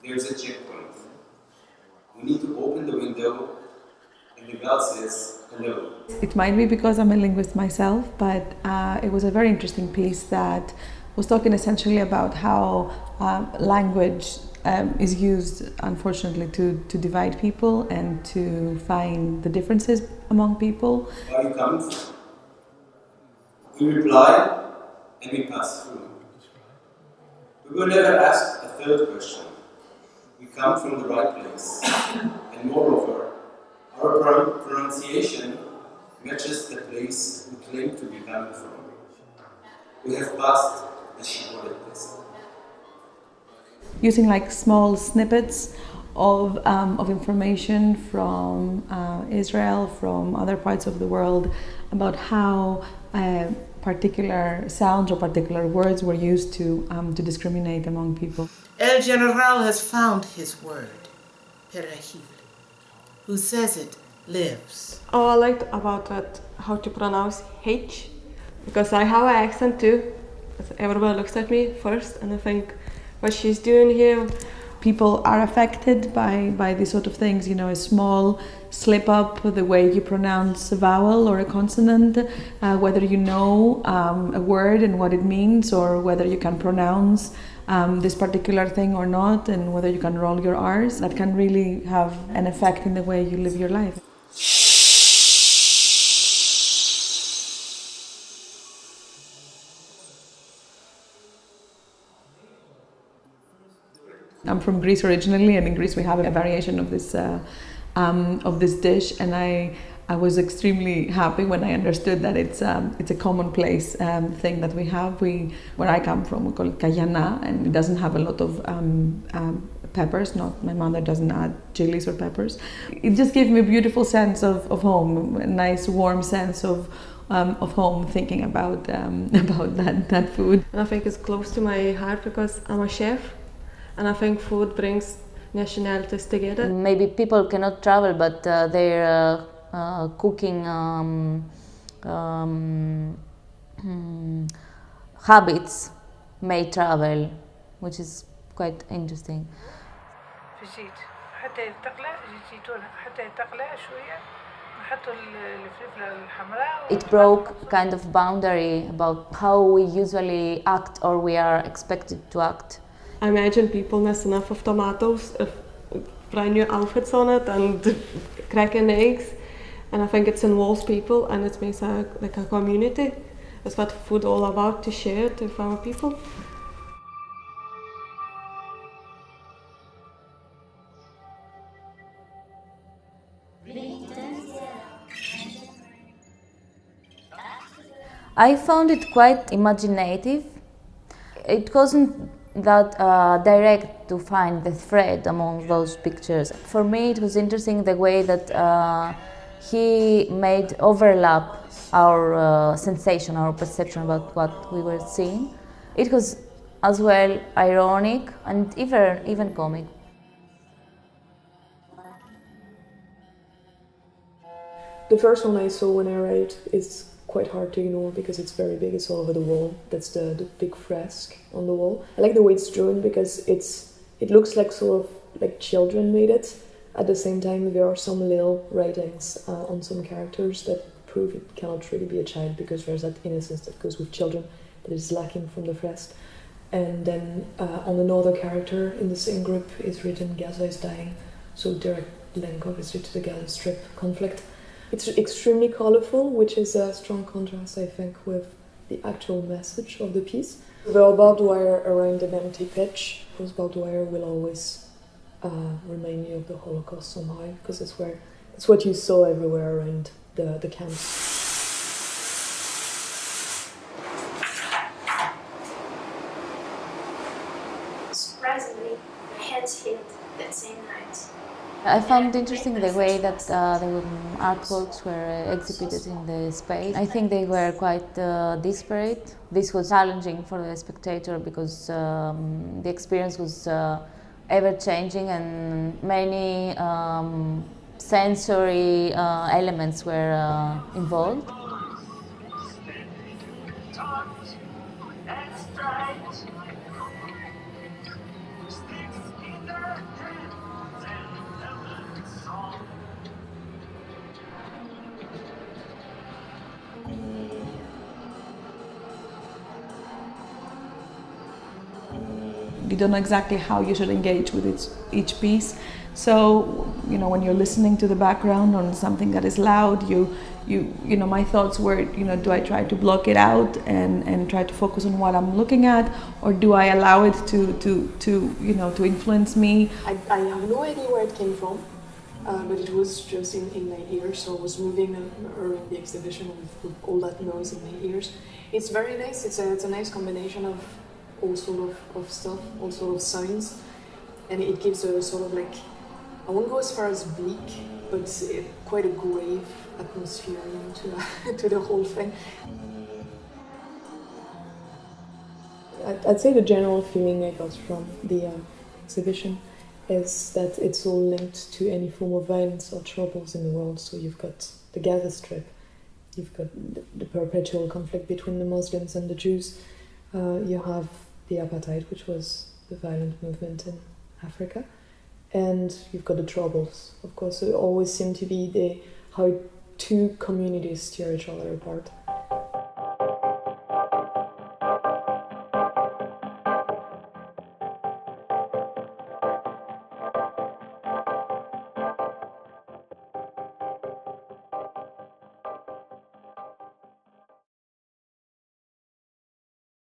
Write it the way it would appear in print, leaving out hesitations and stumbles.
there's a checkpoint. We need to open the window, and the God says, hello. It might be because I'm a linguist myself, but it was a very interesting piece that was talking essentially about how language is used, unfortunately, to divide people and to find the differences among people. Where are you coming from? We reply and we pass through. We will never ask a third question. We come from the right place. And moreover, our pronunciation matches the place we claim to be coming from. We have passed the Shibboleth test. Using like small snippets of information from Israel, from other parts of the world, about how particular sounds or particular words were used to discriminate among people. El General has found his word, Perahil. Who says it lives. Oh, I liked about that how to pronounce H, because I have an accent too. Everybody looks at me first and I think what she's doing here. People are affected by these sort of things, you know, a small slip up, the way you pronounce a vowel or a consonant, whether you know a word and what it means, or whether you can pronounce this particular thing or not, and whether you can roll your R's. That can really have an effect in the way you live your life. I'm from Greece originally, and in Greece we have a variation of this dish, and I was extremely happy when I understood that it's a commonplace thing that we have. Where I come from, we call it kayana, and it doesn't have a lot of peppers. My mother doesn't add chilies or peppers. It just gave me a beautiful sense of home, a nice warm sense of home, thinking about that food. And I think it's close to my heart because I'm a chef, and I think food brings nationalities together. Maybe people cannot travel, but their cooking habits may travel, which is quite interesting. It broke kind of boundary about how we usually act or we are expected to act. I imagine people messing up with tomatoes, brand new outfits on it, and cracking eggs. And I think it involves people, and it makes like a community. That's what food all about, to share it with our people. I found it quite imaginative. It wasn't that direct to find the thread among those pictures. For me, it was interesting the way that he made overlap our sensation, our perception about what we were seeing. It was as well ironic and even comic. The first one I saw when I arrived is quite hard to ignore because it's very big. It's all over the wall. That's the big fresque on the wall. I like the way it's drawn because it looks like sort of like children made it. At the same time, there are some little writings on some characters that prove it cannot really be a child because there's that innocence that goes with children that is lacking from the fresque. And then on another character in the same group is written Gaza is dying, so direct link obviously to the Gaza Strip conflict. It's extremely colorful, which is a strong contrast, I think, with the actual message of the piece. There are barbed wire around an empty pitch. Those barbed wire will always remind you of the Holocaust somehow, because it's what you saw everywhere around the camps. Surprisingly, my head's hit that same night. I found interesting the way that the artworks were exhibited in the space. I think they were quite disparate. This was challenging for the spectator because the experience was ever-changing and many sensory elements were involved. You don't know exactly how you should engage with each piece. So, when you're listening to the background on something that is loud, my thoughts were, do I try to block it out and try to focus on what I'm looking at, or do I allow it to influence me? I have no idea where it came from, but it was just in my ears, so I was moving around the exhibition with all that noise in my ears. It's very nice, it's a nice combination of all sort of stuff, all sort of sounds, and it gives a sort of like, I won't go as far as bleak, but quite a grave atmosphere to the whole thing. I'd say the general feeling I got from the exhibition is that it's all linked to any form of violence or troubles in the world. So you've got the Gaza Strip, you've got the perpetual conflict between the Muslims and the Jews, you have the apartheid, which was the violent movement in Africa, and you've got the troubles, of course. So it always seemed to be how two communities tear each other apart.